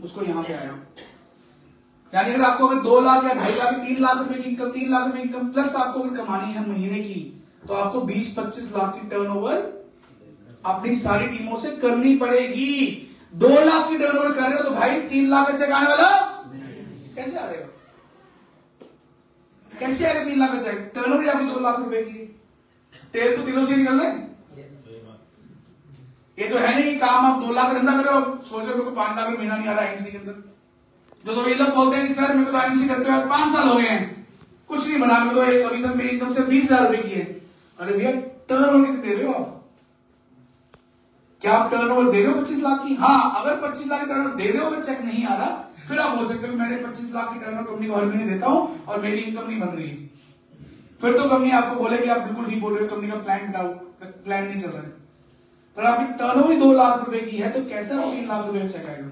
उसको यहाँ पे आया। यानी अगर आपको अगर 2 लाख या 2.5 लाख 3 लाख रुपए की इनकम, 3 लाख रुपए इनकम प्लस आपको अगर कमानी है महीने की, तो आपको 20-25 लाख की टर्नओवर अपनी सारी टीमों से करनी पड़ेगी। 2 लाख की टर्नओवर कर रहे हो तो भाई 3 लाख का चेक आने वाला कैसे आ जाएगा? कैसे आएगा 3 लाख का चेक? टर्नओवर आपकी 2 लाख रुपए की, तेल तो तिलों से निकल रहे। ये तो है नहीं काम आप 2 लाख धंधा करो, सोचो मेरे को 5 लाख महीना नहीं आ रहा आईएमसी के अंदर। जो तो ये लोग बोलते हैं कि सर मेरे को तो आईएमसी करते हुए 5 साल हो गए हैं, कुछ नहीं बना, मेरे को अभी तक मेरी इनकम से 20,000 रुपए की है। अरे भैया टर्नओवर कितने दे रहे हो आप? क्या आप टर्नओवर दे रहे हो 25 लाख की? हाँ, अगर 25 लाख की टर्नओवर दे रहे हो, अगर चेक नहीं आ रहा, फिर आप बोल सकते हो मैंने 25 लाख की टर्नओवर कंपनी को हर महीने देता हूं और मेरी इनकम नहीं बन रही। फिर तो कंपनी आपको बोलेगी आप बिल्कुल ठीक बोल रहे हो, कंपनी का प्लान नहीं चल रहा है। पर आपकी टर्नओवर 2 लाख रुपए की है तो कैसे 3 लाख रुपए चेक आएगा?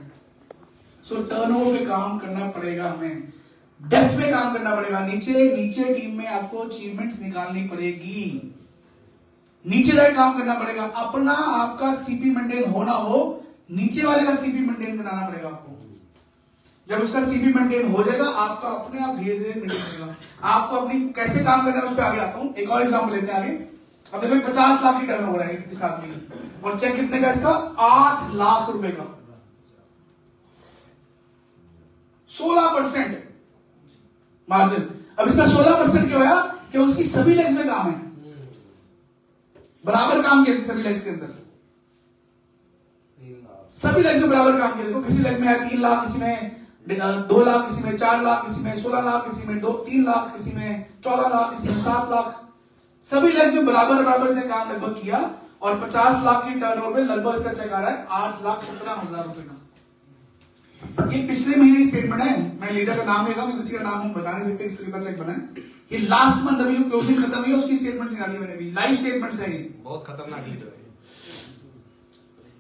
सो टर्नओवर पे काम करना पड़ेगा, हमें डेप्थ पे काम करना पड़ेगा। नीचे टीम में आपको अचीवमेंट्स निकालनी पड़ेगी, नीचे जाके काम करना पड़ेगा। अपना आपका सीपी मेंटेन होना हो, नीचे वाले का सीपी मेंटेन बनाना पड़ेगा आपको। जब उसका सीपी मेंटेन हो जाएगा, आपका अपने आप धीरे धीरे मेंटेन होगा। आपको अपनी कैसे काम करना है उस पर आगे आता हूं। एक और एग्जाम्पल लेते हैं आगे। अब देखो 50 लाख की टर्नओवर है इस आदमी की, और चेक कितने का इसका? 8 लाख रुपए का। 16% मार्जिन। अब इसका 16% क्यों है? कि उसकी सभी लेग्स में काम है, बराबर काम किया सभी लेग्स के अंदर, सभी लेग्स में बराबर काम किया। देखो किसी लेग में है 3 लाख, किसी में 2 लाख, किसी में 4 लाख, किसी में 16 लाख, किसी में 3 लाख, किसी में 14 लाख, किसी में 7 लाख। सभी लेग्स में बराबर से काम लगभग किया, और 50 लाख की टर्नओवर में लगभग इसका चेक आ रहा है 8,17,000 रुपए का। ये पिछले महीने की स्टेटमेंट है। मैं लीडर का नाम ले रहा हूं, किसी का नाम हम बता नहीं सकते इसका कितना चेक बना है। ये लास्ट मंथ अभी क्लोजिंग खत्म हुई है, उसकी स्टेटमेंट निकाली मैंने अभी, लाइव स्टेटमेंट है। बहुत खतरनाक लीडर है।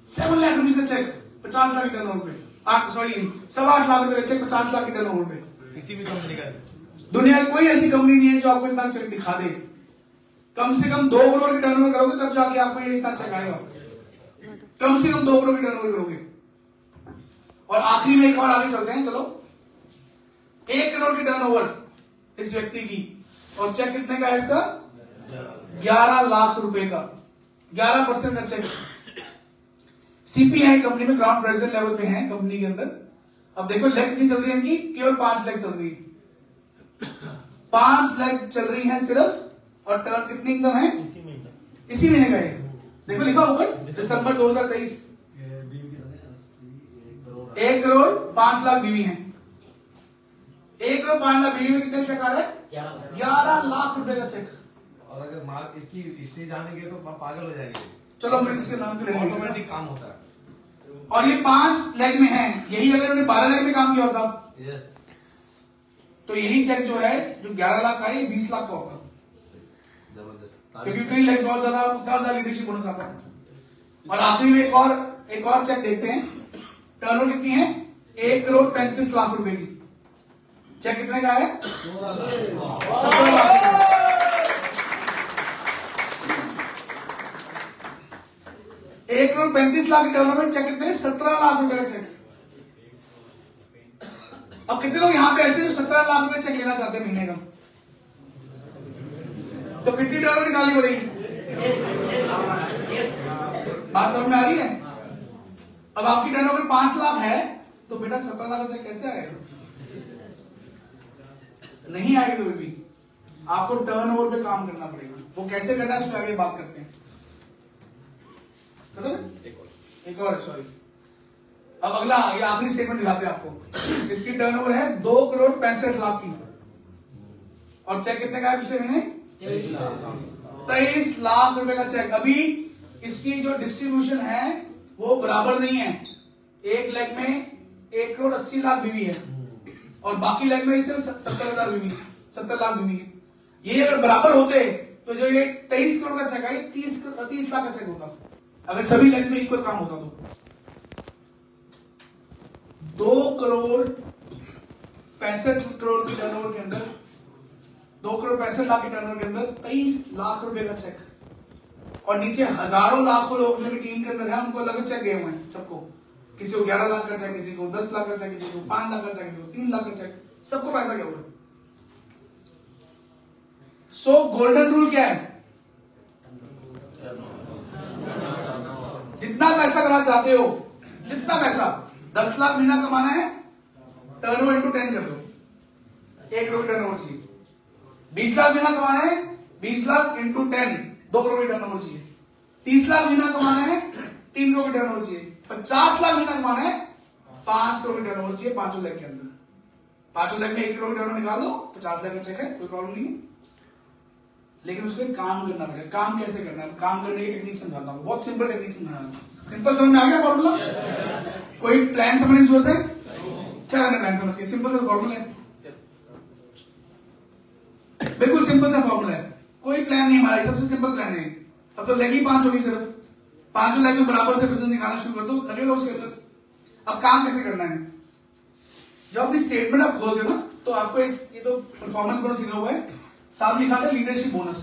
7 लाख रुपए का चेक 50 लाख की टर्नओवर पे, 8.25 लाख रुपए का चेक 50 लाख की टर्नओवर पे। किसी भी कंपनी का दुनिया की कोई ऐसी कंपनी नहीं है जो आपको इतना चेक दिखा दे। कम से कम 2 करोड़ की टर्नओवर करोगे तब जाके आपको ये इतना चेक आएगा। कम से कम 2 करोड़ की टर्नओवर करोगे। और आखिरी में एक और आगे चलते हैं, चलो। 1 करोड़ की टर्नओवर इस व्यक्ति की, और चेक कितने का है इसका? 11 लाख रुपए का, 11% का चेक। सीपी है कंपनी में, ग्राउंड प्रेजेंट लेवल पे है कंपनी के अंदर। अब देखो लेग कितनी चल रही है इनकी? केवल 5 लेग चल रही है, 5 लेग चल रही है सिर्फ। और टर्न कितनी इनकम है इसी महीने का है? देखो लिखा ऊपर दिसंबर 2023, 1 करोड़ 5 लाख बीवी है। 1 करोड़ 5 लाख बीवी में कितने चेक आ रहा है? 11 लाख रुपए का चेक। और अगर मार्क इसकी हिस्ट्री जानेंगे तो पागल हो जाएंगे। चलो मैं इसके नाम के ऑटोमेटिक काम होता है। और ये 5 लेग में है, यही अगर उन्होंने 12 लेग में काम किया होता तो यही चेक जो है जो 11 लाख का है, ये 20 लाख का होगा। क्योंकि उतनी लेग्स बहुत ज्यादा, उतना ज्यादा लीडरशिप बोनस आता है। और आखिरी में एक और चेक देखते हैं। टर्नओवर कितनी है? 1 करोड़ 35 लाख रुपए की। चेक कितने का है? 17 लाख। 1 करोड़ 35 लाख की टर्नओवर, चेक कितने? 17 लाख रुपए का चेक। अब कितने लोग यहाँ पे ऐसे जो 17 लाख रुपए चेक लेना चाहते हैं महीने का? तो कितनी टर्नओवर निकालनी पड़ेगी? बात समझ में आ रही है? अब आपकी टर्नओवर 5 लाख है तो बेटा 17 लाख से कैसे आएगा? नहीं आएगा कभी भी। आपको टर्नओवर पे काम करना पड़ेगा। वो कैसे करना है उसमें आगे बात करते हैं। एक और सॉरी। अब अगला ये आखिरी स्टेटमेंट दिखाते हैं आपको। इसकी टर्नओवर है 2 करोड़ 65 लाख की, और चेक कितने का है पिछले महीने? 23 लाख रुपए का चेक। अभी इसकी जो डिस्ट्रीब्यूशन है वो बराबर नहीं है। एक लेग में 1 करोड़ 80 लाख बीवी है, और बाकी लेग में सिर्फ 70,000 बीवी, 70 लाख बीवी है। ये अगर बराबर होते तो जो ये 23 करोड़ का चेक है 30 लाख का चेक होता, अगर सभी लेग्स में इक्वल काम होता तो। 2 करोड़ 65 करोड़ की टर्नओवर के अंदर, 2 करोड़ 65 लाख की टर्नओवर के अंदर 23 लाख रुपए का चेक। और नीचे हजारों लाखों लोग जो टीम के अंदर है उनको अलग चेक गए हुए हैं सबको। किसी को 11 लाख का चेक, किसी को 10 लाख का चेक, किसी को 5 लाख का चेक, किसी को 3 लाख का चेक, सबको पैसा क्या हुआ। सो गोल्डन रूल क्या है? जितना पैसा कमाना चाहते हो, जितना पैसा, 10 लाख महीना कमाना है, टर्नओवर इंटू 10 कर दो, 1 करोड़ टर्नओवर चाहिए। 20 लाख महीना कमाना है, 20 लाख इंटू 10, 2 करोड़ टर्नओवर चाहिए। 30 लाख महीना कमाना है, 3 करोड़ टर्नओवर चाहिए। 50 लाख महीना कमाना है, 5 करोड़ टर्नओवर चाहिए 5 लाख के अंदर। 5 लाख में 1 करोड़ टर्नओवर निकाल दो, 50 लाख का चेक है, कोई प्रॉब्लम नहीं है। लेकिन उसमें काम करना पड़ेगा। काम कैसे करना है? काम करने की टेक्निक समझाता हूँ, बहुत सिंपल टेक्निक समझाता। सिंपल समझ में आ गया फॉर्मूला? कोई प्लान समझने की जरूरत है? क्या करना प्लान समझ के? सिंपल सा फॉर्मूला है, बिल्कुल सिंपल सा फॉर्मूला है, कोई प्लान नहीं हमारा, सबसे सिंपल प्लान है। अब तो लेग ही 5 होगी, सिर्फ 5 लेग में बराबर से बिजनेस निकालना शुरू कर दो, लगेगा उसके अंदर। अब काम कैसे करना है? जब अपनी स्टेटमेंट आप खोलते हो ना, तो आपको एक ये तो परफॉर्मेंस बोनस लिखा हुआ है, साथ लिखा था लीडरशिप बोनस।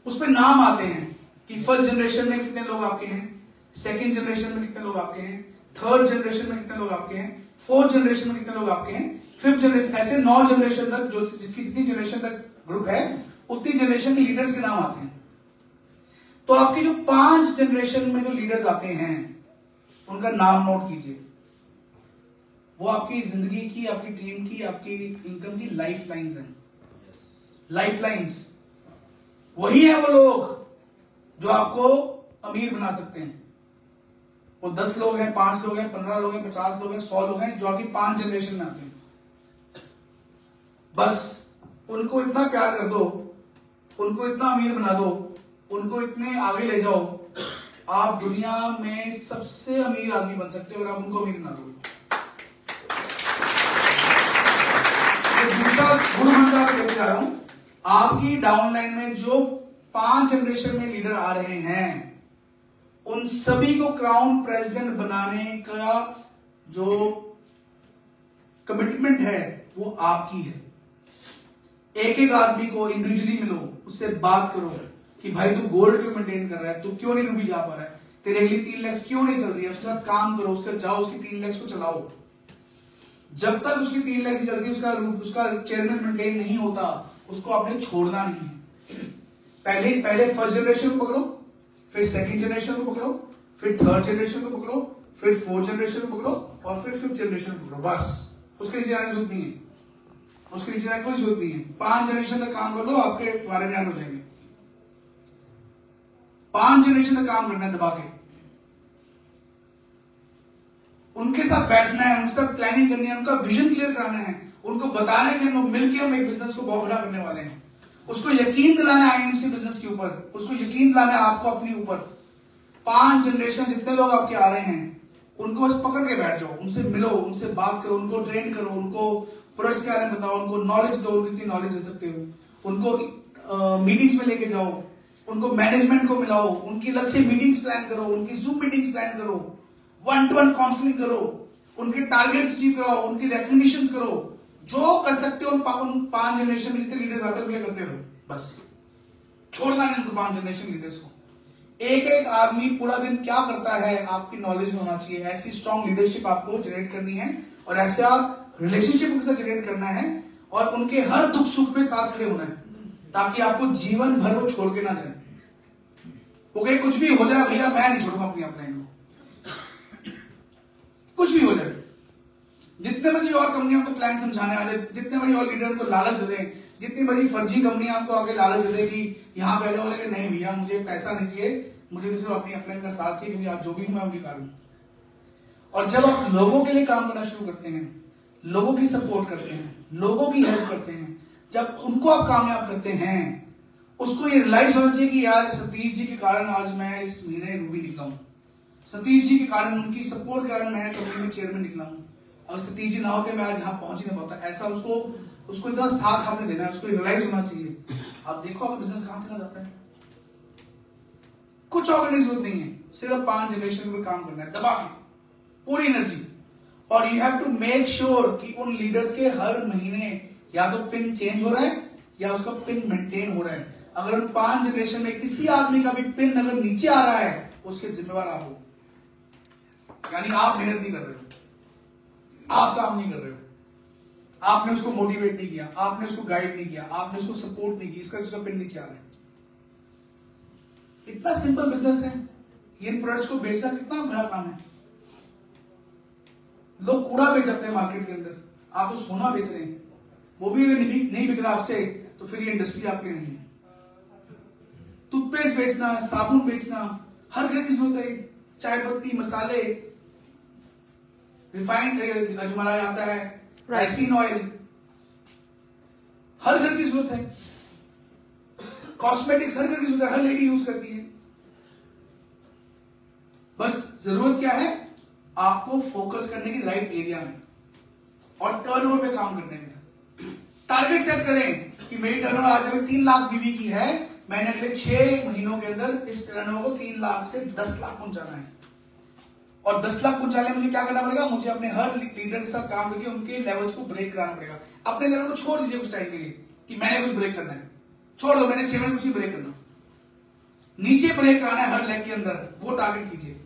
उसमें नाम आते हैं कि फर्स्ट जनरेशन में कितने लोग आपके हैं, सेकंड जनरेशन में कितने लोग आपके हैं, थर्ड जनरेशन में कितने लोग आपके हैं, फोर्थ जनरेशन में कितने लोग आपके हैं, फिफ्थ जनरेशन, ऐसे 9 जनरेशन तक, जो जिसकी जितनी जनरेशन तक ग्रुप है उतनी जनरेशन के लीडर्स के नाम आते हैं। तो आपकी जो 5 जनरेशन में जो लीडर्स आते हैं उनका नाम नोट कीजिए। वो आपकी जिंदगी की, आपकी टीम की, आपकी इनकम की लाइफ लाइन्स हैं। लाइफ लाइन्स वही है वो लोग जो आपको अमीर बना सकते हैं। वो 10 लोग हैं, 5 लोग हैं, 15 लोग हैं, 50 लोग हैं, 100 लोग हैं, जो आपकी 5 जनरेशन में आते हैं। बस उनको इतना प्यार कर दो, उनको इतना अमीर बना दो, उनको इतने आगे ले जाओ, आप दुनिया में सबसे अमीर आदमी बन सकते हो अगर आप उनको अमीर बना दो। दूसरा गुरु मंत्र आपको लेके जा रहा हूं, आपकी डाउनलाइन में जो 5 जनरेशन में लीडर आ रहे हैं उन सभी को क्राउन प्रेसिडेंट बनाने का जो कमिटमेंट है वो आपकी है। एक एक आदमी को इंडिविजुअली मिलो, उससे बात करो कि भाई तू गोल्ड क्यों मेंटेन कर रहा है, तू क्यों नहीं रूबी जा पा रहा है, तेरे अगली 3 लैक्स क्यों नहीं चल रही है, उसके साथ काम करो, उसके जाओ, उसकी 3 लैक्स को चलाओ। जब तक उसकी 3 लैक्स ही चलती है, उसका चेयरमैन मेंटेन नहीं होता, उसको आपने छोड़ना नहीं। पहले फर्स्ट जनरेशन को पकड़ो, फिर सेकंड जनरेशन को पकड़ो, फिर थर्ड जनरेशन को पकड़ो, फिर फोर्थ जनरेशन को पकड़ो और फिर फिफ्थ जनरेशन को पकड़ो। बस उसके नीचे आने की जरूरत नहीं है, उसके नीचे आने की कोई जरूरत नहीं है। 5 जनरेशन तक काम कर लो, आपके बारे में हो जाएंगे। 5 जनरेशन तक काम करना है दबा के, उनके साथ बैठना है, उनके साथ प्लानिंग करनी है, उनका विजन क्लियर कराना है, उनको बताना है कि हम मिलकर हम एक बिजनेस को बहुत बड़ा करने वाले हैं। उसको यकीन दिलाना है आईएमसी बिजनेस के ऊपर, उसको यकीन दिलाना है आपको अपने ऊपर। 5 जनरेशन जितने लोग आपके आ रहे हैं उनको बस पकड़ के बैठ जाओ, उनसे मिलो, उनसे बात करो, उनको ट्रेन करो, उनको प्रोडक्ट्स के बारे में बताओ, उनको नॉलेज दो, कितनी नॉलेज दे सकते हो, उनको मीटिंग्स में लेके जाओ, उनको मैनेजमेंट को मिलाओ, उनकी अलग से मीटिंग्स प्लान करो, उनकी जूम मीटिंग्स प्लान करो, 1-to-1 काउंसलिंग करो, उनके टारगेट्स अचीव कराओ, उनकी रिकग्निशन करो, जो कर सकते हो उन 5 जनरेशन में जितने लीडर्स आते हैं करते रहो। बस छोड़ना नहीं उनको 5 जनरेशन लीडर्स को। एक एक आदमी पूरा दिन क्या करता है आपकी नॉलेज में होना चाहिए। ऐसी स्ट्रॉन्ग लीडरशिप आपको जनरेट करनी है और ऐसा रिलेशनशिप उनके साथ जनरेट करना है और उनके हर दुख सुख में साथ खड़े होना है, ताकि आपको जीवन भर वो छोड़ के ना जाए। ओके, कुछ भी हो जाए भैया, मैं नहीं छोड़ूंगा अपनी अपलाइन को, कुछ भी हो जाए। जितने बड़ी और कंपनियों को प्लान समझाने आ जाए, जितने बड़ी और लीडर को लालच दे, जितनी बड़ी फर्जी कंपनी आपको आगे लालच दे कि यहाँ पे बोले कि नहीं भैया मुझे पैसा नहीं चाहिए, मुझे तो सिर्फ अपनी अपलाइन का साथ चाहिए, क्योंकि आप जो भी हूं मैं उनके कारण। और जब आप लोगों के लिए काम करना शुरू करते हैं, लोगों की सपोर्ट करते हैं, लोगों की हेल्प करते हैं, जब उनको आप कामयाब करते हैं, उसको ये रियलाइज होना चाहिए कि यार सतीश जी के कारण आज मैं इस महीने रूबी निकला हूं, सतीश जी के कारण, उनकी सपोर्ट के कारण मैं कंपनी में चेयरमैन निकला हूं। अगर सतीश जी ना होते मैं आज यहाँ पहुंच ही नहीं पाता। ऐसा उसको इतना साथ आपने देना है, उसको रियलाइज होना चाहिए। आप देखो आपका बिजनेस कहां से जाता है। कुछ और करने की जरूरत नहीं है, सिर्फ 5 जनरेशन पर काम करना है दबा के पूरी एनर्जी। और you have to make sure कि उन लीडर्स के हर महीने या तो पिन चेंज हो रहा है या उसका पिन मेंटेन हो रहा है। अगर उन 5 जनरेशन में किसी आदमी का भी पिन अगर नीचे आ रहा है, उसके जिम्मेवार आप हो। यानी आप मेहनत नहीं कर रहे हो, आप काम नहीं कर रहे हो, आपने उसको मोटिवेट नहीं किया, आपने उसको गाइड नहीं किया, आपने उसको सपोर्ट नहीं किया, इसका पिन नीचे आ रहा है। इतना सिंपल बिजनेस है, इन प्रोडक्ट्स को बेचना कितना बड़ा काम है। लोग कूड़ा बेच सकते हैं मार्केट के अंदर, आप तो सोना बेच रहे हैं, वो भी अगर नहीं बिक रहा आपसे तो फिर ये इंडस्ट्री आपके नहीं है। टूथपेस्ट बेचना, साबुन बेचना, हर घर की जरूरत है, चाय पत्ती, मसाले, रिफाइंड जो हमारा आता है राइसिन ऑयल, हर घर की जरूरत है। कॉस्मेटिक्स हर घर की जरूरत है, हर लेडी यूज करती है। बस जरूरत क्या है, आपको फोकस करने की राइट एरिया में और टर्नओवर पे काम करने में। टारगेट सेट करें कि मेरी टर्नओवर आज अगर 3 लाख बीवी की है, मैंने अगले 6 महीनों के अंदर इस टर्नओवर को 3 लाख से 10 लाख पहुंचाना है। और 10 लाख पहुंचाने में मुझे क्या करना पड़ेगा, मुझे अपने हर लीडर के साथ काम करके उनके लेवल्स को ब्रेक कराना पड़ेगा। अपने लेवल को छोड़ दीजिए कुछ टाइम के लिए कि मैंने कुछ ब्रेक करना है, छोड़ दो, मैंने 6 महीने कुछ ब्रेक करना, नीचे ब्रेक कराना है हर लेग के अंदर, वो टारगेट कीजिए।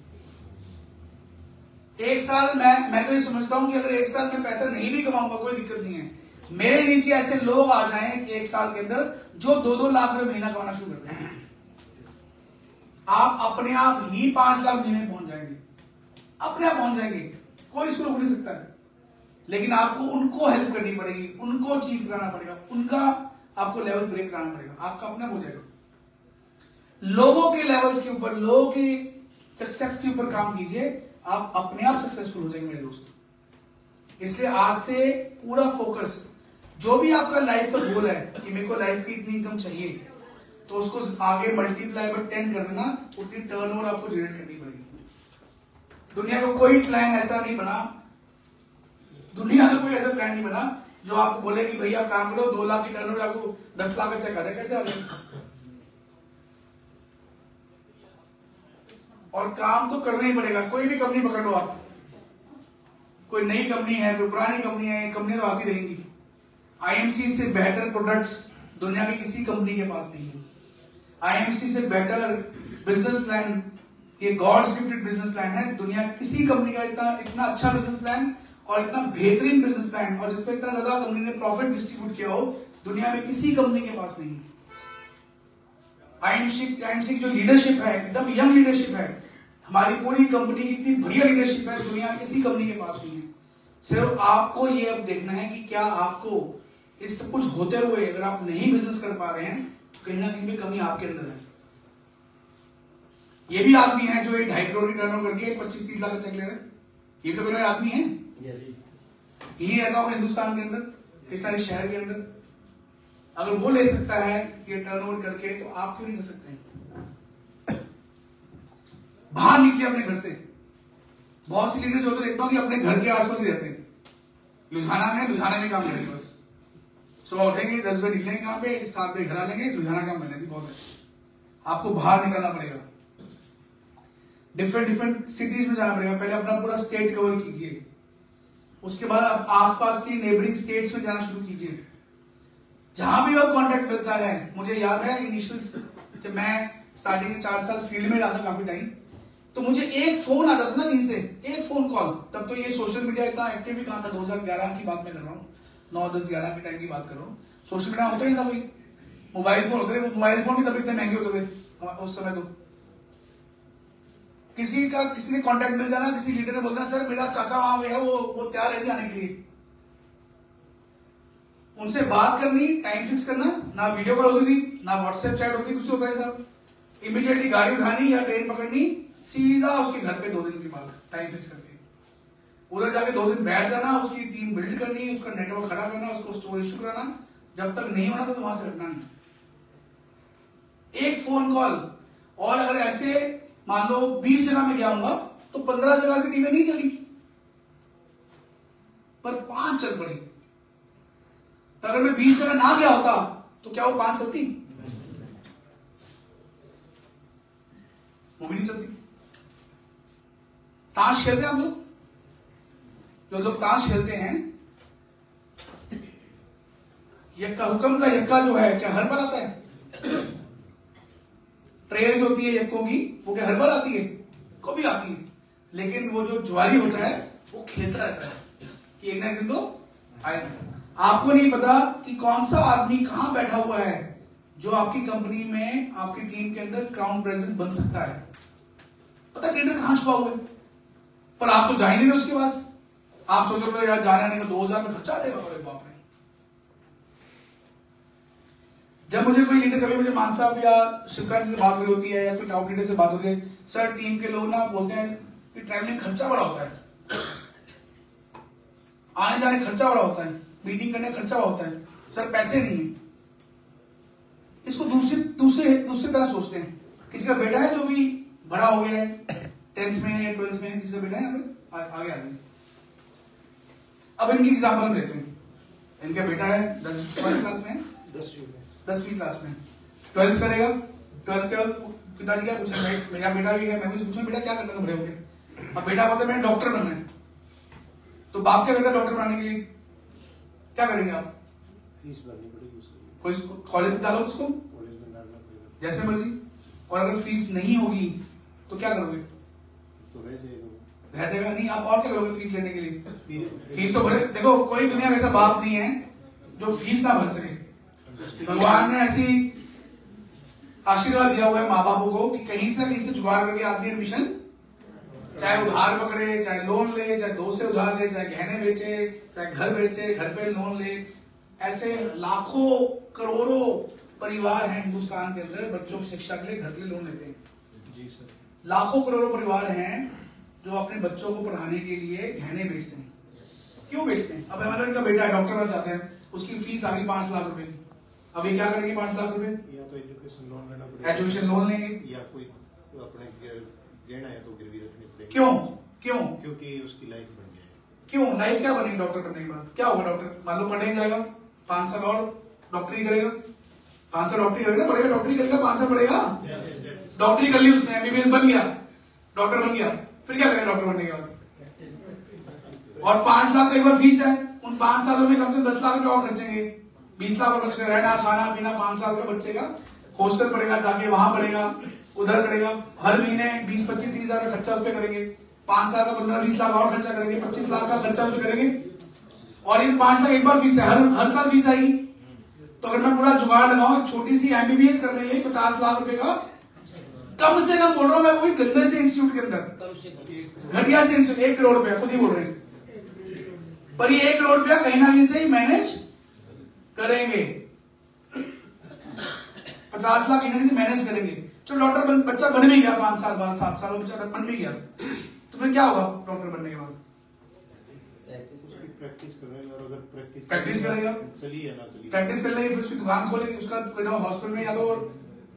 1 साल मैं तो ये समझता हूं कि अगर 1 साल में पैसा नहीं भी कमाऊंगा कोई दिक्कत नहीं है, मेरे नीचे ऐसे लोग आ जाएं कि 1 साल के अंदर जो 2-2 लाख रुपए महीना कमाना शुरू करते हैं, आप अपने आप ही 5 लाख महीने पहुंच जाएंगे, अपने आप पहुंच जाएंगे, कोई इसको रोक नहीं सकता है। लेकिन आपको उनको हेल्प करनी पड़ेगी, उनको अचीव कराना पड़ेगा, उनका आपको लेवल ब्रेक कराना पड़ेगा, आपका अपना हो जाएगा। लोगों के लेवल्स के ऊपर, लोगों की सक्सेस के ऊपर काम कीजिए, आप अपने आप सक्सेसफुल हो जाएंगे मेरे दोस्त। इसलिए आज से पूरा फोकस, जो भी आपका लाइफ का गोल है कि मेरे को लाइफ की इतनी इनकम चाहिए, तो उसको आगे मल्टीप्लाई बाय 10 कर देना, उतनी टर्नओवर आपको जनरेट करनी पड़ेगी। दुनिया का कोई प्लान ऐसा नहीं बना, दुनिया का कोई ऐसा प्लान नहीं बना जो आपको बोले कि भैया काम करो 2 लाख की टर्नओवर आपको 10 लाख का चेक आ जाए, कैसे आ जाए। और काम तो करना ही पड़ेगा। कोई भी कंपनी पकड़ लो आप, कोई नई कंपनी है, कोई पुरानी कंपनी है, कंपनी तो आती रहेंगी। आईएमसी से बेहतर प्रोडक्ट्स दुनिया की किसी कंपनी के पास नहीं है। आईएमसी से बेटर बिजनेस प्लान, ये गॉड्स गिफ्टेड बिजनेस प्लान है, दुनिया किसी कंपनी का इतना अच्छा बिजनेस प्लान और इतना बेहतरीन बिजनेस प्लान, और जिसपे इतना ज्यादा कंपनी ने प्रॉफिट डिस्ट्रीब्यूट किया हो, दुनिया में किसी कंपनी के पास नहीं है। आईएमसी की जो लीडरशिप है, एकदम यंग लीडरशिप है, हमारी पूरी कंपनी की इतनी बढ़िया लीडरशिप है, दुनिया किसी कंपनी के पास नहीं है। सिर्फ आपको ये अब देखना है कि क्या आपको इस सब कुछ होते हुए अगर आप नहीं बिजनेस कर पा रहे हैं, तो कहीं ना कहीं पे कमी आपके अंदर है। ये भी आदमी है जो 2.5 करोड़ की टर्नओवर करके 25-30 लाख का चेक ले रहे हैं, ये तो मेरे आदमी है। यही रहता होगा हिंदुस्तान के अंदर, किस सारे शहर के अंदर। अगर वो ले सकता है ये टर्नओवर करके, तो आप क्यों नहीं कर सकते? बाहर निकले अपने घर से। बहुत सी लीडर्स होते देखता हूं कि अपने घर के आसपास ही रहते हैं, लुधियाना में काम करेंगे, बस सुबह उठेंगे 10 बजे निकलेंगे काम पे, 7 बजे घर आ लेंगे, लुधियाना काम करने की बहुत है। आपको बाहर निकलना पड़ेगा, डिफरेंट सिटीज में जाना पड़ेगा। पहले अपना पूरा स्टेट कवर कीजिए, उसके बाद आप आसपास की नेबरिंग स्टेट्स में जाना शुरू कीजिए, जहां भी वो कॉन्टेक्ट मिलता है। मुझे याद है इनिशियल जब मैं स्टार्टिंग में 4 साल फील्ड में रहा था काफी टाइम, तो मुझे एक फोन आता था ना कहीं से, एक फोन कॉल। तब तो ये सोशल मीडिया इतना एक्टिव भी कहां था, 2011 की बात मैं कर रहा हूँ, 9, 10, 11 के टाइम की बात कर रहा हूँ। सोशल मीडिया होता ही था, कोई मोबाइल फोन होते थे, मोबाइल फोन भी तब इतने महंगे होते थे उस समय। तो किसी ने कांटेक्ट मिल जाना, किसी लीडर ने बोलना सर मेरा चाचा वहां गया, वो तैयार है जाने के लिए। उनसे बात करनी, टाइम फिक्स करना, ना वीडियो कॉल होती थी, ना व्हाट्सएप चैट होती, कुछ होता था। इमीडिएटली गाड़ी उठानी या ट्रेन पकड़नी, सीधा उसके घर पे 2 दिन के बाद टाइम फिक्स करके उधर जाके 2 दिन बैठ जाना, उसकी टीम बिल्ड करनी, उसका नेटवर्क खड़ा करना, उसको स्टोर इशू कराना। जब तक नहीं होना तो वहां से हटना नहीं। एक फोन कॉल, और अगर ऐसे मान लो 20 जगह में गया हूंगा तो 15 जगह से टीमें नहीं चली, पर 5 चल पड़ी। अगर मैं 20 जगह ना गया होता तो क्या वो 5 चलती? वो भी नहीं चलती। ताश खेलते हैं आप लोग, जो लोग ताश खेलते हैं, यक्का हुक्म का यक्का जो है, क्या हर बार आता है? ट्रेल जो होती है यक्कों की, वो क्या हर बार आती है? कभी आती है। लेकिन वो जो जुआरी होता है वो खेलता रहता है कि एक ना एक दिन तो आएगा। आपको नहीं पता कि कौन सा आदमी कहां बैठा हुआ है जो आपकी कंपनी में, आपकी टीम के अंदर क्राउन प्रेजेंट बन सकता है। पता क्रिएटर कहां छुपा हुआ है, पर आप तो जा ही नहीं रहे उसके पास। आप सोच रहे हो यार जाने आने का 2000 में खर्चा आ जाएगा। अरे बाप रे। जब मुझे कोई लीडर, कभी मुझे मान साहब या शिवकाश से बात हो रही होती है या कोई टॉप लीडर से बात होती है, सर टीम के लोग ना बोलते हैं कि ट्रैवलिंग खर्चा बड़ा होता है, आने जाने खर्चा बड़ा होता है, मीटिंग करने खर्चा बड़ा होता है, सर पैसे नहीं है। इसको दूसरी तरह सोचते हैं। किसी का बेटा है जो भी बड़ा हो गया है 10th में या 12th में, किसी का बेटा है आगे आगे। अब इनकी एग्जाम्पल हम लेते हैं। इनका बेटा है 10वीं क्लास में, 10वीं क्लास में 12th करेगा। 12th के पिताजी क्या पूछेंगे, मेरा बेटा भी है, मैं भी पूछूं बेटा क्या करना तुम बड़े होके। अब बेटा बोलता है मैंने डॉक्टर बनना है, तो बाप क्या करता है डॉक्टर बनाने के लिए, क्या करेंगे आप? फीस भरनी पड़ेगी उसको, कोई कॉलेज में डालो उसको, कॉलेज में डालना पड़ेगा जैसे मर्जी। और अगर फीस नहीं होगी तो क्या करोगे? तो रह जाएगा। रह जाएगा नहीं, आप और क्या करोगे फीस लेने के लिए? फीस तो भरे। देखो कोई दुनिया का ऐसा बाप नहीं है जो फीस ना भर सके। भगवान ने ऐसी आशीर्वाद दिया हुआ है माँ बापों को कि कहीं से कहीं से जुगाड़ करके आदमी एडमिशन, चाहे उधार पकड़े, चाहे लोन ले, चाहे दोस्त से उधार ले, चाहे गहने बेचे, चाहे घर बेचे, घर पे लोन ले। ऐसे लाखों करोड़ों परिवार हैं हिंदुस्तान के अंदर बच्चों की शिक्षा के लिए घर के लिए लोन लेते हैं। जी सर। लाखों करोड़ों परिवार हैं जो अपने बच्चों को पढ़ाने के लिए गहने बेचते हैं। क्यों बेचते हैं? अब हमारा इनका बेटा है डॉक्टर बनना चाहते हैं, उसकी फीस आ गई 5 लाख रुपए की। अब ये क्या करेंगे 5 लाख रुपए? या तो एजुकेशन लोन लेना पड़ेगा, एजुकेशन लोन लेंगे, या कोई अपने गहना है तो गिरवी रखनी पड़ेगी। क्यों क्यों? क्योंकि उसकी लाइफ बन जाएगी। क्यों लाइफ क्या बनेगी? डॉक्टर बनने के बाद क्या होगा? डॉक्टर मान लो पढ़ने जाएगा 5 साल और डॉक्टरी करेगा, 5 साल डॉक्टरी करेगा, पढ़ेगा डॉक्टरी करेगा, 5 साल पढ़ेगा, डॉक्टरी कर ली उसने, एमबीबीएस बन गया, डॉक्टर बन गया, फिर क्या करेगा डॉक्टर बनने के बाद? और 5 लाख तो एक बार फीस है, उन 5 सालों में कम से कम 10 लाख रुपए और खर्चेंगे, 20 लाख और खर्च रहना खाना पीना 5 साल का बच्चे का, हॉस्टल पड़ेगा, जाके वहां पड़ेगा, उधर करेगा, हर महीने 20-25-30 हजार का खर्चा उस पर करेंगे, 5 साल का 15-20 लाख और खर्चा करेंगे, 25 लाख का खर्चा उस पर करेंगे। और इन 5 लाख एक बार फीस है, हर साल फीस आएगी। तो अगर मैं पूरा जुगाड़ लगाऊं छोटी सी एमबीबीएस करने के लिए 50 लाख रुपए का कम से कम बोल रहा हूं मैं, वही गंदे से इंस्टीट्यूट के अंदर, घटिया से इंस्टीट्यूट, 1 करोड़ रुपया खुद ही बोल रहे हैं, पर ये 1 करोड़ रुपया कहीं ना कहीं से ही मैनेज करेंगे, 50 लाख कहीं ना कहीं से मैनेज करेंगे। चलो डॉक्टर बच्चा बन भी गया 5 साल बाद, 7 साल बच्चा बन भी गया, तो फिर क्या होगा डॉक्टर बनने के बाद? प्रैक्टिस करेंगे, और अगर प्रैक्टिस करेगा, चलिए या ना चलिए, प्रैक्टिस कर लेंगे, फिर उसकी दुकान खोलेंगे, उसका कोई ना हॉस्पिटल में या तो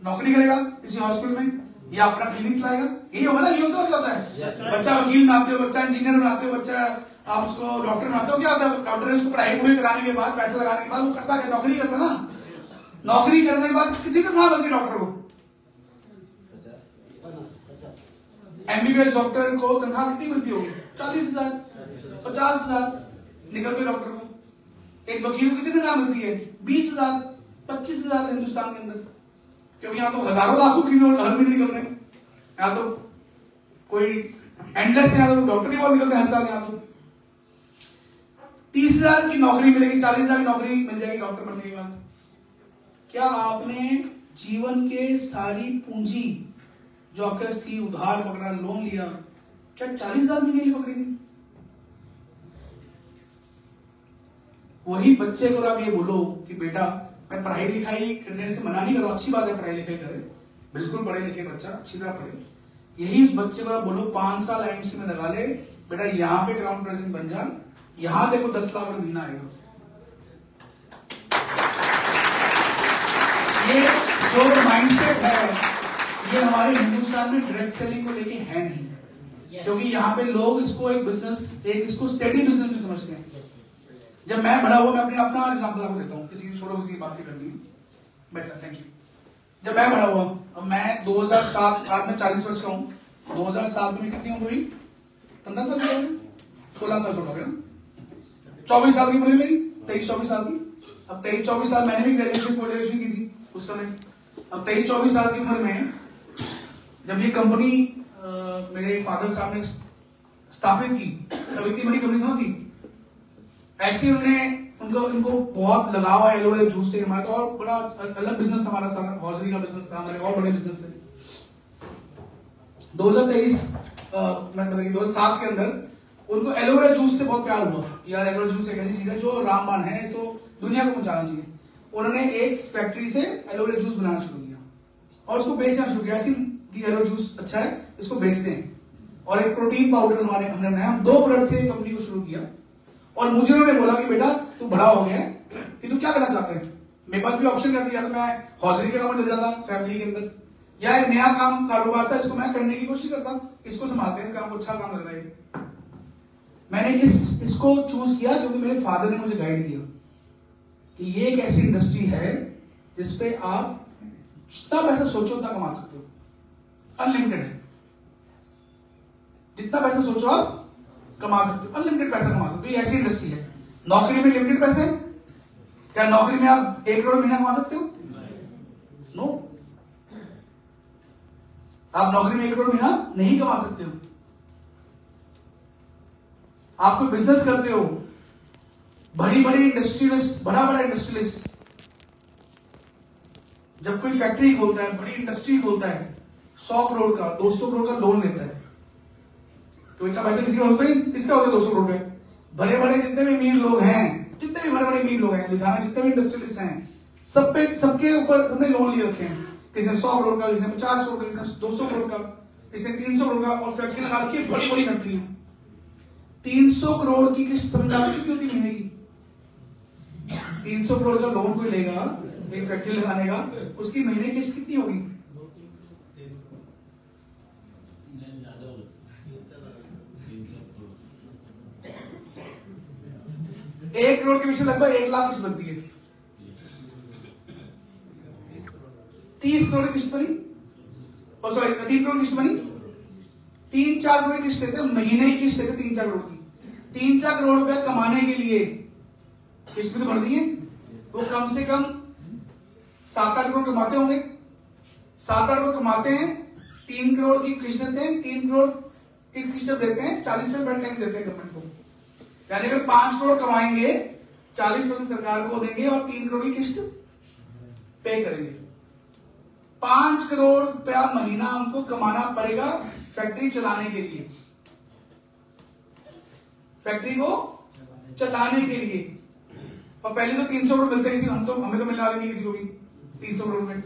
नौकरी करेगा किसी हॉस्पिटल में, या अपना क्लिनिक चलाएगा। यही होगा ना, ये होता क्या होता है? बच्चा वकील बनाते हो, बच्चा इंजीनियर बनाते हो, बच्चा आप उसको डॉक्टर बनाते हो, क्या होता है? डॉक्टर ने उसको पढ़ाई पूरी कराने के बाद, पैसा लगाने के बाद वो करता है नौकरी करता ना, नौकरी करने के बाद कितनी तनख्वाह मिलती है डॉक्टर को? एमबीबीएस डॉक्टर को तनख्वाह कितनी मिलती होगी? 40,000 50,000 निकलते डॉक्टर को। एक वकील को कितनी तनख्वाह मिलती है? 20,000 25,000 हिंदुस्तान के अंदर, क्योंकि यहाँ तो हजारों लाखों की हर महीने निकल रहे हैं। यहाँ तो कोई एंडलेस है, यहाँ तो डॉक्टर ही बहुत निकलते हैं हर साल। यहाँ तो 30,000 की नौकरी मिलेगी, 40,000 की नौकरी मिल जाएगी डॉक्टर बनने के बाद। क्या आपने जीवन के सारी पूंजी जो आपके पास थी, उधार पकड़ा, लोन लिया, क्या 40,000 महीने के लिए पकड़ी थी? वही बच्चे को आप ये बोलो कि बेटा मैं पढ़ाई लिखाई करने से मना नहीं कर रहा हूं, अच्छी बात है पढ़ाई लिखाई करे, बिल्कुल पढ़े लिखे बच्चा अच्छी तरह पढ़े। यही उस बच्चे को आप बोलो 5 साल आईएमसी में लगा ले, बेटा यहाँ पे ग्राउंड प्रेजेंट बन जा, यहाँ देखो 10 लाख महीना आएगा। ये जो माइंडसेट है ये हमारे हिंदुस्तान में डायरेक्ट सेलिंग को लेके है नहीं, क्योंकि यहाँ पे लोग इसको एक बिजनेस, एक इसको स्टेडी बिजनेस भी समझते हैं। जब मैं बड़ा हुआ, मैं अपना एग्जांपल आपको देता हूँ, किसी की छोड़ो, किसी की बात नहीं करनी है, बेटर, थैंक यू। जब मैं बड़ा हुआ, अब मैं 2007, आज मैं 40 वर्ष का हूँ, 2007 में कितनी उम्र हुई? 15 साल की, 16 साल छोटा था, 24 साल की उम्र मेरी, 23-24 साल की। अब 23-24 साल मैंने भी ग्रेजुएशन की थी उस समय। अब 23-24 साल की उम्र में जब ये कंपनी मेरे फादर साहब ने स्थापित की, तब इतनी बड़ी कंपनी थी। ऐसे उन्होंने उनको बहुत लगाव है एलोवेरा जूस से। हमारा तो और बड़ा अलग बिजनेस था, हमारा सारा हॉजरी का बिजनेस था, हमारे और बड़े बिजनेस थे। 2007 के अंदर उनको एलोवेरा जूस से बहुत प्यार हुआ, यार एलोवेरा जूस एक ऐसी चीज है जो रामबाण है, तो दुनिया को पहुंचाना चाहिए। उन्होंने एक फैक्ट्री से एलोवेरा जूस बनाना शुरू किया और उसको बेचना शुरू किया। ऐसी कि एलोवेरा जूस अच्छा है, इसको बेचते हैं। और एक प्रोटीन पाउडर हमने बनाया। 2 प्रोडक्ट से कंपनी को शुरू किया और मुझे उन्होंने बोला कि बेटा तू बड़ा हो गया है कि तू क्या करना चाहता है। मेरे पास भी ऑप्शन रहती, या तो मैं हॉजरी के काम में चल जाता फैमिली के अंदर, या एक नया काम कारोबार था इसको मैं करने की कोशिश करता, इसको संभालते हैं, इस काम को अच्छा काम लग रहा है। मैंने इसको चूज किया क्योंकि मेरे फादर ने मुझे गाइड किया कि ये एक ऐसी इंडस्ट्री है जिसपे आप जितना पैसा सोचो उतना कमा सकते हो, अनलिमिटेड है। जितना पैसा सोचो आप कमा सकते हो, अनलिमिटेड पैसा कमा सकते हो। ये ऐसी इंडस्ट्री है। नौकरी में लिमिटेड पैसे, क्या नौकरी में आप 1 करोड़ महीना कमा सकते हो? नो, आप नौकरी में 1 करोड़ महीना नहीं कमा सकते हो। आप कोई बिजनेस करते हो, बड़ी इंडस्ट्रियलिस्ट, बड़ा इंडस्ट्रियलिस्ट जब कोई फैक्ट्री खोलता है, बड़ी इंडस्ट्री खोलता है, 100 करोड़ का 200 करोड़ का लोन लेता है। तो इतना पैसा किसी का होता ही, किसका होता है 200 करोड़ का? बड़े जितने भी अमीर लोग हैं, जितने भी बड़े अमीर लोग हैं लुधियाना, जितने भी इंडस्ट्रियलिस्ट हैं, सबके ऊपर हमने लोन ले रखे हैं। किसी ने 100 करोड़ का, किसी ने 50 करोड़ का, किसी ने 200 करोड़ का, किसी ने 300 करोड़ का, और फैक्ट्री लगा रखी है, बड़ी फैक्ट्री है। 300 करोड़ की किस्त समझ कितनी होती महीने की? 300 करोड़ का लोन कोई लेगा एक फैक्ट्री लगाने का, उसकी महीने की किस्त कितनी होगी? एक करोड़ के पीछे लगभग 1 लाख किस्त बनती है। 30 करोड़ की किस्त बनी, सॉरी 3 करोड़ किस्त बनी, 3-4 करोड़ की किस्त देते, महीने की किस्त देते 3-4 करोड़ की। 3-4 करोड़ रुपया कमाने के लिए किस्त भी तो भर दी है। वो कम से कम 7-8 करोड़ कमाते होंगे। 7-8 करोड़ कमाते हैं, 3 करोड़ की किस्त देते हैं, 3 करोड़ की किस्त देते हैं, 40% टैक्स देते हैं गवर्नमेंट को। यानी अगर 5 करोड़ कमाएंगे, 40% सरकार को देंगे और 3 करोड़ की किस्त पे करेंगे। 5 करोड़ रुपया महीना हमको कमाना पड़ेगा फैक्ट्री चलाने के लिए, फैक्ट्री को चलाने के लिए। और पहले तो 300 करोड़ मिलते किसी, हमें तो मिलने वाले नहीं किसी को भी 300 करोड़ में।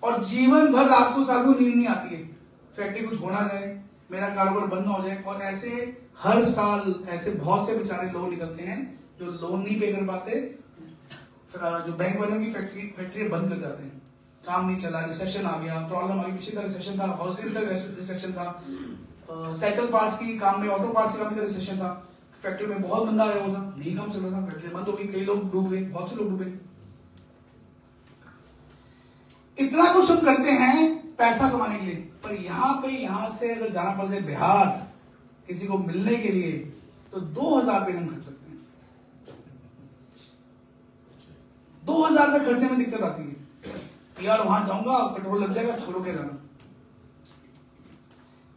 और जीवन भर रात को साल को नींद नहीं आती है, फैक्ट्री कुछ होना जाए, मेरा कारोबार बंद हो जाए। और ऐसे हर साल ऐसे बहुत से बेचारे लोग निकलते हैं जो लोन नहीं पे कर पाते, जो बैंक वालों की फैक्ट्री बंद कर जाते हैं, काम नहीं चला, रिसेशन आ गया, प्रॉब्लम आ गई। पीछे का रिसेशन था, हॉस्पिटल का रिसेशन था, साइकिल पार्ट्स की काम में, ऑटो पार्ट्स के काम में रिसेशन था, फैक्ट्री में बहुत बंदा आया हुआ था, नहीं काम चल रहा था, फैक्ट्री बंद हो गई, कई लोग डूब गए, बहुत से लोग डूबे। इतना कुछ हम करते हैं पैसा कमाने के लिए, पर यहां से अगर जाना पड़ जाए बिहार किसी को मिलने के लिए, तो 2000 रुपये हम खर्च सकते हैं। 2000 रुपये खर्चे में दिक्कत आती है यार, वहां जाऊंगा पेट्रोल लग जाएगा, छोड़ो के जाना।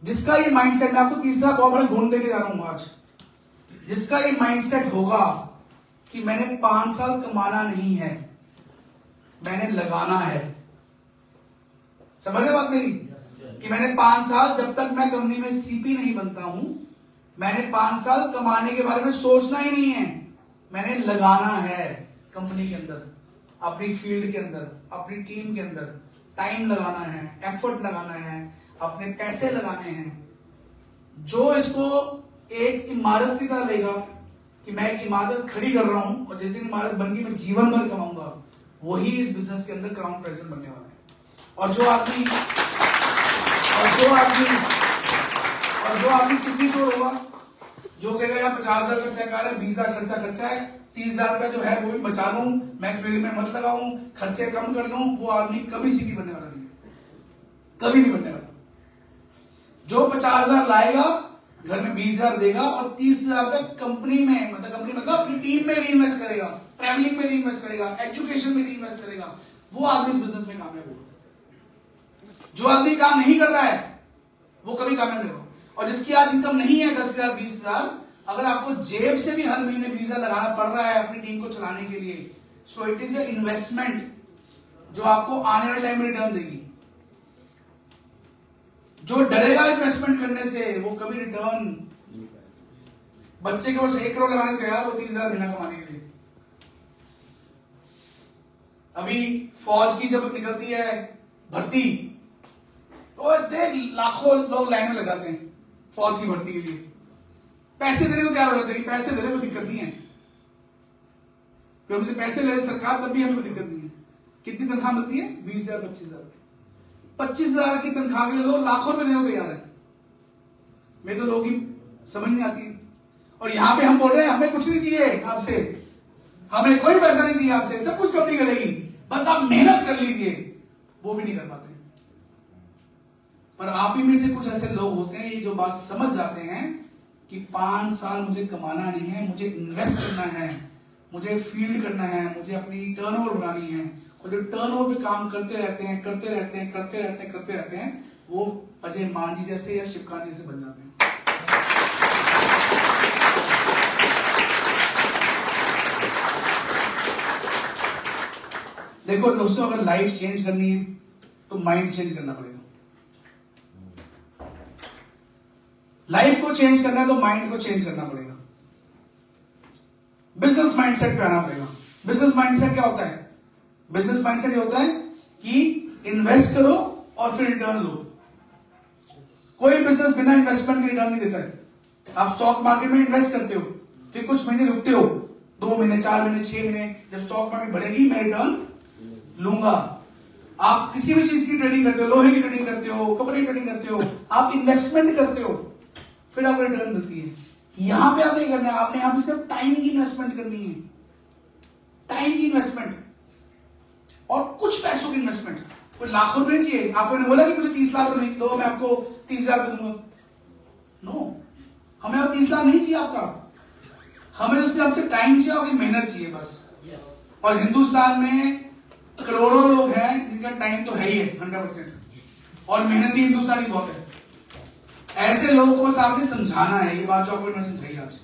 जिसका ये माइंडसेट, मैं आपको तीसरा बहुत बड़ा गुण देके जा रहा हूं आज, जिसका ये माइंडसेट होगा कि मैंने 5 साल कमाना नहीं है, मैंने लगाना है। समझ रहे बात मेरी? कि मैंने 5 साल, जब तक मैं कंपनी में सीपी नहीं बनता हूं, मैंने 5 साल कमाने के बारे में सोचना ही नहीं है, मैंने लगाना है कंपनी के अंदर, अपनी फील्ड के अंदर, अपनी टीम के अंदर टाइम लगाना है, एफर्ट लगाना है, अपने पैसे लगाने हैं। जो इसको एक इमारत की तरह लेगा कि मैं एक इमारत खड़ी कर रहा हूं और जैसे इमारत बन गई मैं जीवन भर कमाऊंगा, वही इस बिजनेस के अंदर क्राउन प्रेजेंट बनने वाला है। और जो आदमी चिट्ठी चोर होगा, जो कहेगा यार 50,000 का चेक आ रहा है, 20,000 खर्चा है, 30,000 का जो है वो भी बचा लूं, मैं फील्ड में मत लगाऊं, खर्चे कम कर लूं, वो आदमी कभी सीपी बनने वाला नहीं है, कभी नहीं बनने वाला। जो 50,000 लाएगा, घर में 20,000 देगा और 30,000 का कंपनी में, मतलब अपनी टीम में रीइन्वेस्ट करेगा, ट्रैवलिंग में रीइन्वेस्ट करेगा, एजुकेशन में रीइन्वेस्ट करेगा, वो आदमी इस बिजनेस में कामयाब होगा। जो आदमी काम नहीं कर रहा है, वो कभी कामयाब नहीं होगा। और जिसकी आज इनकम नहीं है 10,000 20,000, अगर आपको जेब से भी हर महीने 20,000 लगाना पड़ रहा है अपनी टीम को चलाने के लिए, so it is a investment जो आपको आने वाले टाइम में रिटर्न देगी। जो डरेगा इन्वेस्टमेंट करने से वो कभी रिटर्न, बच्चे के बस 1 करोड़ लगाने तैयार हो 30,000 महीना कमाने के लिए। अभी फौज की जब निकलती है भर्ती, तो देख लाखों लोग लाइन में लगाते हैं फौज की भर्ती के लिए, पैसे देने को तैयार हो जाते हैं। पैसे देने को दिक्कत नहीं है, क्योंकि हमसे पैसे ले रही सरकार, तब भी हमें कोई दिक्कत नहीं है। कितनी तनख्वाह मिलती है? 20,000 25,000। 25,000 की तनख्वाह के लोग लाखों रुपए देने को तैयार है। मेरे तो लोग ही समझ नहीं आती है। और यहां पे हम बोल रहे हैं हमें कुछ नहीं चाहिए आपसे, हमें कोई पैसा नहीं चाहिए आपसे, सब कुछ कंपनी करेगी, बस आप मेहनत कर लीजिए। वो भी नहीं कर पाते। पर आप ही में से कुछ ऐसे लोग होते हैं ये जो बात समझ जाते हैं कि 5 साल मुझे कमाना नहीं है, मुझे इन्वेस्ट करना है, मुझे फील्ड करना है, मुझे अपनी टर्नओवर बढ़ानी है। और जो टर्नओवर पे काम करते रहते हैं, वो अजय मांझी जैसे या शिवकांत जैसे बन जाते हैं। देखो दोस्तों, अगर लाइफ चेंज करनी है तो माइंड चेंज करना पड़ेगा। लाइफ को चेंज करना है तो माइंड को चेंज करना पड़ेगा। बिजनेस माइंडसेट पे आना पड़ेगा। बिजनेस माइंडसेट क्या होता है? बिजनेस माइंडसेट ये होता है कि इन्वेस्ट करो और फिर रिटर्न लो। कोई बिजनेस बिना इन्वेस्टमेंट के रिटर्न नहीं देता है। आप स्टॉक मार्केट में इन्वेस्ट करते हो, फिर कुछ महीने रुकते हो, 2 महीने 4 महीने 6 महीने, जब स्टॉक मार्केट बढ़ेगी मैं रिटर्न लूंगा। आप किसी भी चीज की ट्रेडिंग करते हो, लोहे की ट्रेडिंग करते हो, कपड़े की ट्रेडिंग करते हो, आप इन्वेस्टमेंट करते हो, फिर आपको रिटर्न मिलती है। यहां पे आप नहीं करना है, आपने यहां पे सिर्फ टाइम की इन्वेस्टमेंट करनी है। टाइम की इन्वेस्टमेंट और कुछ पैसों की इन्वेस्टमेंट। कोई लाखों रुपए चाहिए आपको, ने बोला कि मुझे 30 लाख रुपए दो, मैं आपको 30,000 दूंगा। नो, हमें 30 लाख नहीं चाहिए आपका, हमें उससे आपसे टाइम चाहिए, आपकी मेहनत चाहिए बस। और हिंदुस्तान में करोड़ों लोग हैं जिनका टाइम तो है ही है 100%, और मेहनती हिंदुस्तानी बहुत है। ऐसे लोगों को बस आपने समझाना है ये बात जो आपको मैंने समझाई आज।